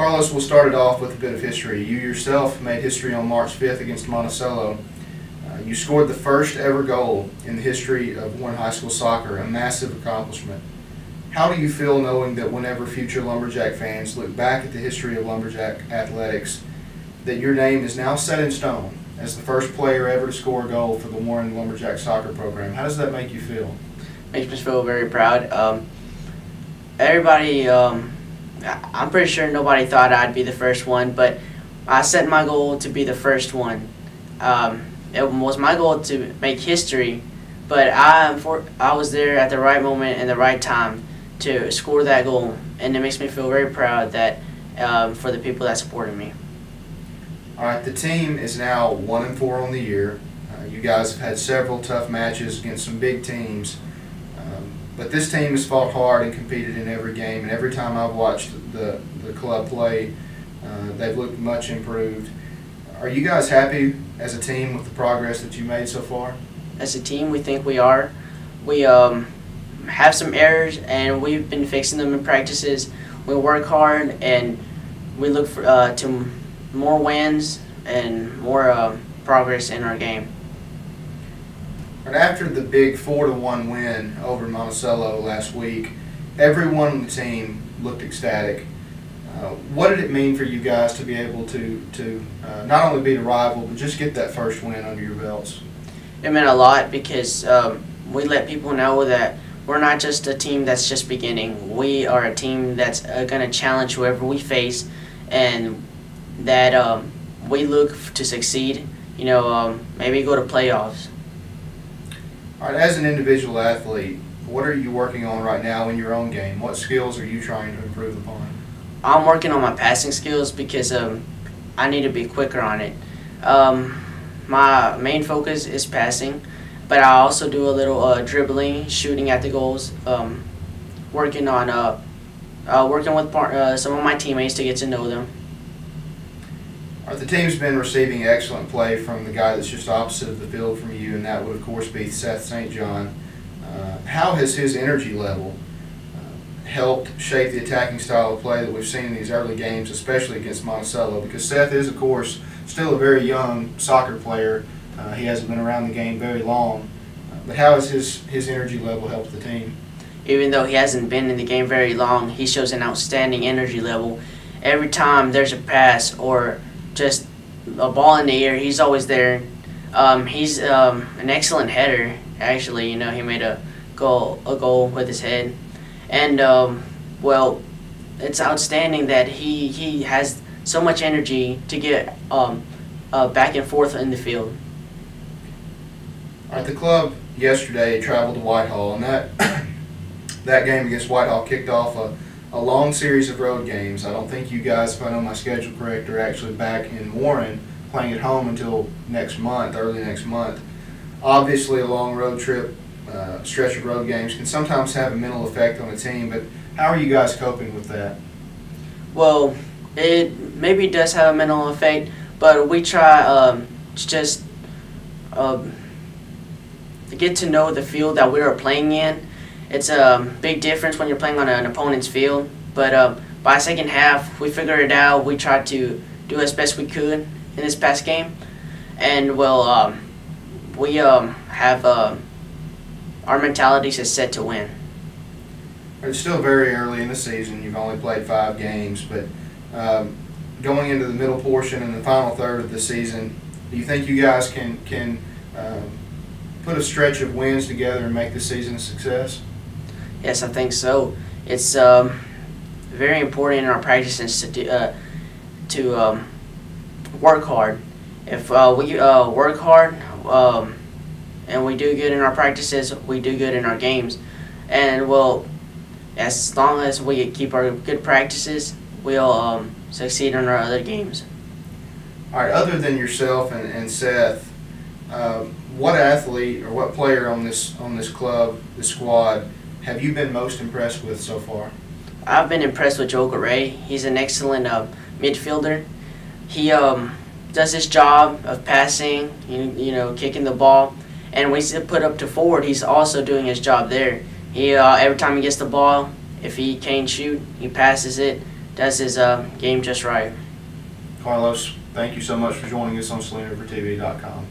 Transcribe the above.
Carlos, we'll start it off with a bit of history. You yourself made history on March 5th against Monticello. You scored the first ever goal in the history of Warren High School soccer, a massive accomplishment. How do you feel knowing that whenever future Lumberjack fans look back at the history of Lumberjack athletics, that your name is now set in stone as the first player ever to score a goal for the Warren Lumberjack Soccer program? How does that make you feel? Makes me feel very proud. Everybody, I'm pretty sure nobody thought I'd be the first one, but I set my goal to be the first one. It was my goal to make history, but I was there at the right moment and the right time to score that goal, and it makes me feel very proud that for the people that supported me. All right, the team is now 1-4 on the year. You guys have had several tough matches against some big teams, but this team has fought hard and competed in every game, and every time I've watched the club play, they've looked much improved. Are you guys happy as a team with the progress that you made so far? As a team, we think we are. We have some errors, and we've been fixing them in practices. We work hard, and we look for, to more wins and more progress in our game. And after the big 4-1 win over Monticello last week, everyone on the team looked ecstatic. What did it mean for you guys to be able to not only beat a rival, but just get that first win under your belts? It meant a lot because we let people know that we're not just a team that's just beginning. We are a team that's going to challenge whoever we face, and that we look to succeed, maybe go to playoffs. All right, as an individual athlete, what are you working on right now in your own game? What skills are you trying to improve upon? I'm working on my passing skills because I need to be quicker on it. My main focus is passing, but I also do a little dribbling, shooting at the goals, working on working with some of my teammates to get to know them. All right, the team's been receiving excellent play from the guy that's just opposite of the field from you, and that would of course be Seth St. John. How has his energy level helped shape the attacking style of play that we've seen in these early games, especially against Monticello? Because Seth is, of course, still a very young soccer player. He hasn't been around the game very long. But how has his energy level helped the team? Even though he hasn't been in the game very long, he shows an outstanding energy level. Every time there's a pass or just a ball in the air, he's always there. He's an excellent header, actually. He made a goal with his head. And, well, it's outstanding that he has so much energy to get back and forth in the field. All right, the club yesterday traveled to Whitehall, and that game against Whitehall kicked off a long series of road games. I don't think you guys, if I know my schedule correct, are actually back in Warren playing at home until next month, early next month. Obviously, a long road trip, stretch of road games can sometimes have a mental effect on a team, but how are you guys coping with that? Well, it maybe does have a mental effect, but we try just to get to know the field that we are playing in. It's a big difference when you're playing on an opponent's field, but by second half, we figured it out. We tried to do as best we could in this past game, and well, we have our mentality is set to win. It's still very early in the season. You've only played 5 games, but going into the middle portion and the final third of the season, do you think you guys can put a stretch of wins together and make the season a success? Yes, I think so. It's very important in our practices to work hard. If we work hard and we do good in our practices, we do good in our games. And well, as long as we keep our good practices, we'll succeed in our other games. All right, other than yourself and Seth, what athlete or what player on this club, this squad, have you been most impressed with so far? I've been impressed with Joe Garay. He's an excellent midfielder. He does his job of passing, kicking the ball, and when he's put up to forward, he's also doing his job there. He every time he gets the ball, if he can't shoot, he passes it does his game just right. Carlos, thank you so much for joining us on SaloonRiverTV.com.